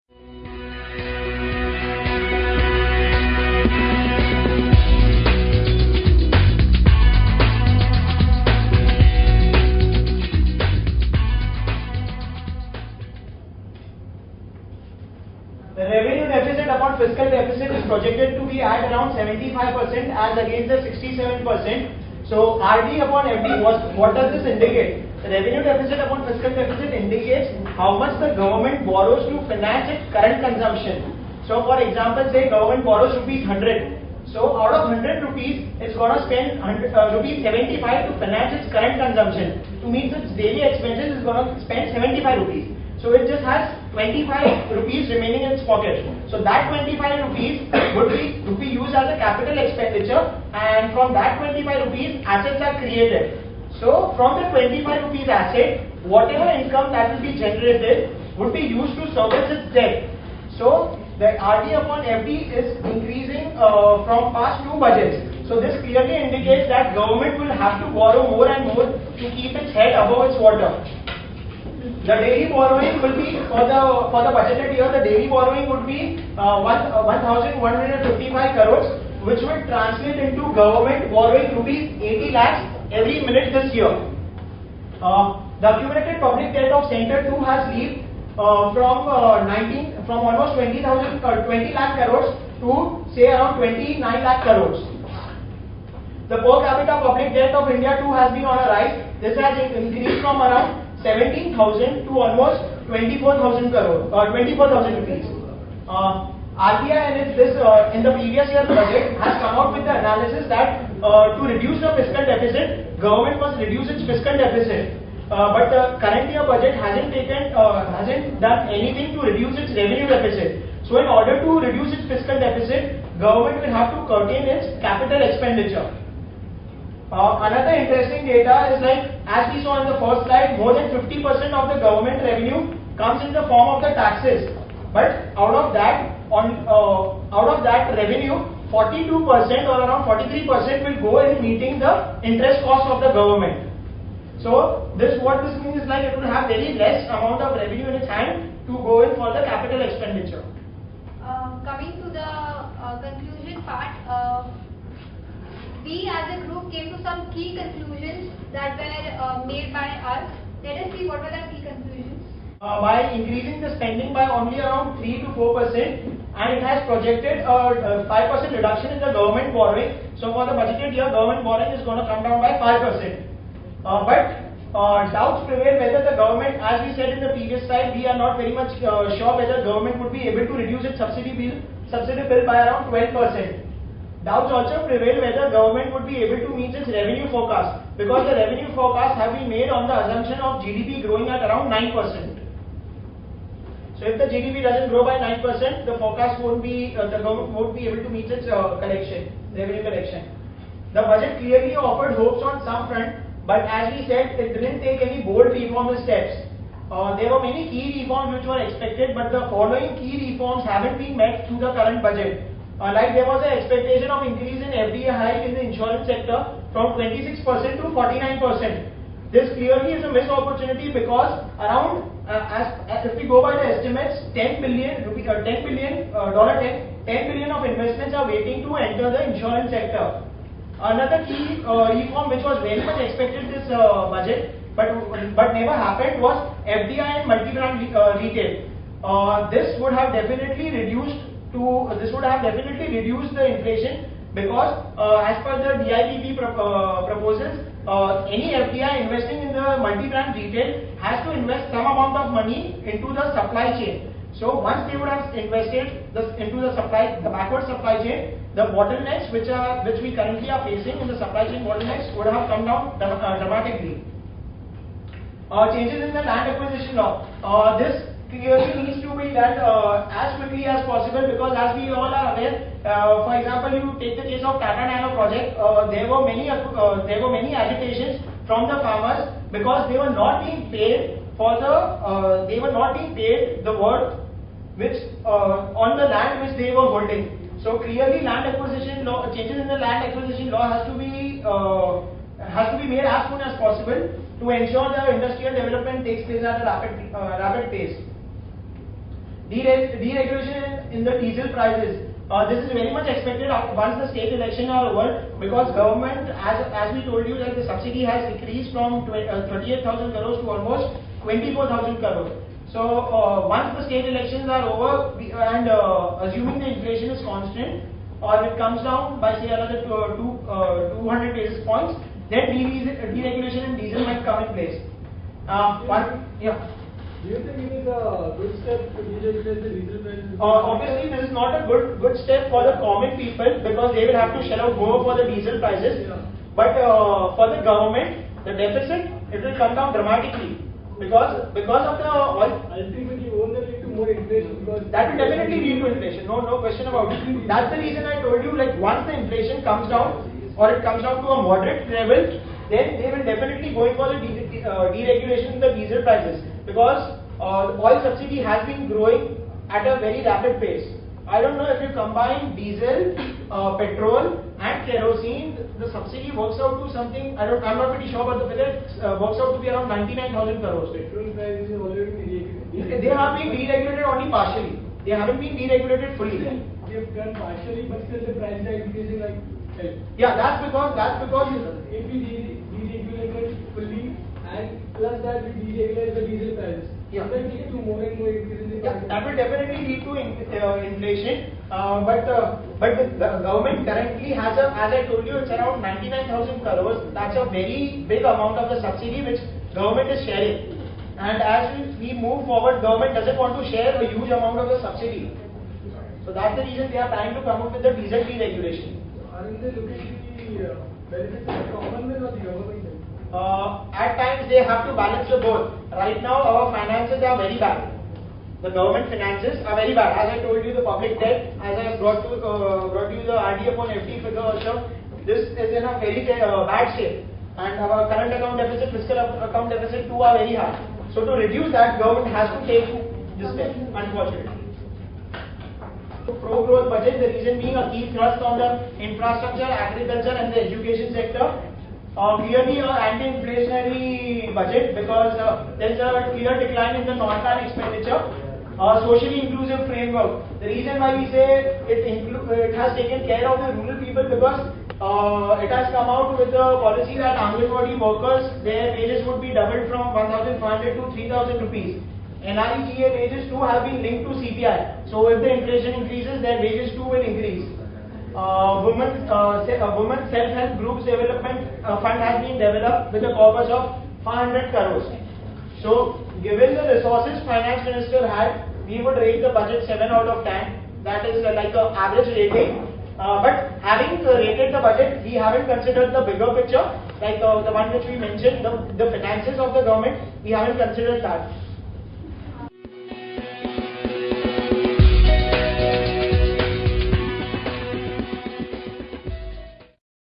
The revenue deficit upon fiscal deficit is projected to be at around 75% as against the 67%. So RD upon FD, what does this indicate? The revenue deficit upon fiscal deficit indicates how much the government borrows to finance its current consumption. So for example, say government borrows rupees 100. So out of 100 rupees, it's going to spend rupees 75 to finance its current consumption. To meet its daily expenses, it's going to spend 75 rupees. So it just has 25 rupees remaining in its pocket. So that 25 rupees would be used as a capital expenditure, and from that 25 rupees assets are created. So from the 25 rupees asset, whatever income that will be generated would be used to service its debt. So the RD upon FD is increasing from past two budgets. So this clearly indicates that government will have to borrow more and more to keep its head above its water. The daily borrowing will be for the budgeted year. The daily borrowing would be 1,155 crores, which will translate into government borrowing rupees 80 lakhs every minute this year. The accumulated public debt of Center 2 has leaped from almost 20 lakh crores to say around 29 lakh crores. The per capita public debt of India 2 has been on a rise. This has increased from around 17,000 to almost 24,000 crore or 24,000 rupees. RBI in the previous year's budget has come out with the analysis that to reduce the fiscal deficit, government must reduce its fiscal deficit. But the current year budget hasn't done anything to reduce its revenue deficit. So in order to reduce its fiscal deficit, government will have to curtail its capital expenditure. Another interesting data is as we saw in the first slide, more than 50% of the government revenue comes in the form of the taxes. But out of that revenue, 42% or around 43% will go in meeting the interest cost of the government. So what this means is it will have very less amount of revenue in its hand to go in for the capital expenditure. Coming to the conclusion part. We as a group came to some key conclusions that were made by us. Let us see what were the key conclusions. By increasing the spending by only around 3 to 4%, and it has projected a 5% reduction in the government borrowing. So for the budgeted year, government borrowing is going to come down by 5%. But doubts prevail whether the government, as we said in the previous slide, we are not very much sure whether government would be able to reduce its subsidy bill by around 12%. Doubts also prevail whether government would be able to meet its revenue forecast, because the revenue forecasts have been made on the assumption of GDP growing at around 9%. So if the GDP doesn't grow by 9%, the forecast the government won't be able to meet its revenue collection. The budget clearly offered hopes on some front, but as we said, it didn't take any bold reformist steps. There were many key reforms which were expected, but the following key reforms haven't been met through the current budget. There was an expectation of increase in FDI hike in the insurance sector from 26% to 49%. This clearly is a missed opportunity because around, if we go by the estimates, 10 billion of investments are waiting to enter the insurance sector. Another key reform which was very much expected this budget but never happened was FDI and multi-brand retail. This would have definitely reduced the inflation, because as per the DIPP proposals, any FDI investing in the multi-brand retail has to invest some amount of money into the supply chain. So once they would have invested into the backward supply chain, the bottlenecks which we currently are facing in the supply chain bottlenecks would have come down dramatically. Changes in the land acquisition law. This clearly needs to be done as quickly as possible, because as we all are aware, for example, you take the case of Tata Nano project. There were many agitations from the farmers because they were not being paid the worth which on the land which they were holding. So clearly, changes in the land acquisition law has to be made as soon as possible to ensure the industrial development takes place at a rapid pace. Deregulation in the diesel prices. This is very much expected once the state elections are over, because government, as we told you, that the subsidy has decreased from 38,000 crores to almost 24,000 crores. So once the state elections are over, and assuming the inflation is constant, or it comes down by say another 200 basis points, then deregulation in diesel might come in place. Do you think it is a good step to deregulate the diesel prices? Obviously, this is not a good step for the common people, because they will have to shell out more for the diesel prices. Yeah. But for the government, the deficit, it will come down dramatically, because of the oil. Ultimately, won't that lead to more inflation? Because That will definitely lead to inflation. No question about it. That's the reason I told you, like, once the inflation comes down, or it comes down to a moderate level, then they will definitely go in for the deregulation in the diesel prices, because the oil subsidy has been growing at a very rapid pace. I don't know if you combine diesel, petrol and kerosene, the subsidy works out to something, I'm not pretty sure about the figure, it works out to be around 99,000 crores. petrol prices have already been deregulated. They have been deregulated only partially. They haven't been deregulated fully. They have done partially, but still the prices are increasing like hell. Yeah, that's because If we deregulate fully, and plus that we deregulate the diesel prices, Yeah. then we get to more and more increase in the yeah, prices. that will definitely lead to inflation. But the government currently has as I told you, it's around 99,000 crores. That's a very big amount of the subsidy which government is sharing. And as we move forward, government doesn't want to share a huge amount of the subsidy. So that's the reason they are trying to come up with the diesel deregulation. Aren't they looking at the benefits of the common man or the government? At times they have to balance the both. Right now our finances are very bad. The government finances are very bad. As I told you, the public debt, as I brought you the RD upon FD figure also, this is in a very bad shape. And our current account deficit, fiscal account deficit too are very high. So to reduce that, government has to take this step, unfortunately. Pro-growth budget, the reason being a key thrust on the infrastructure, agriculture and the education sector. Clearly an anti-inflationary budget, because there is a clear decline in the non-plan expenditure. Socially inclusive framework. The reason why we say it has taken care of the rural people, because it has come out with a policy that Anganwadi workers, their wages would be doubled from 1,500 to 3,000 rupees. NREGA wages too have been linked to CPI. So if the inflation increases, their wages too will increase. Women self-help groups development fund has been developed with a corpus of 500 crores. So given the resources finance minister had, we would rate the budget 7 out of 10. That is like an average rating. But having rated the budget, we haven't considered the bigger picture, like the one which we mentioned, the finances of the government, we haven't considered that.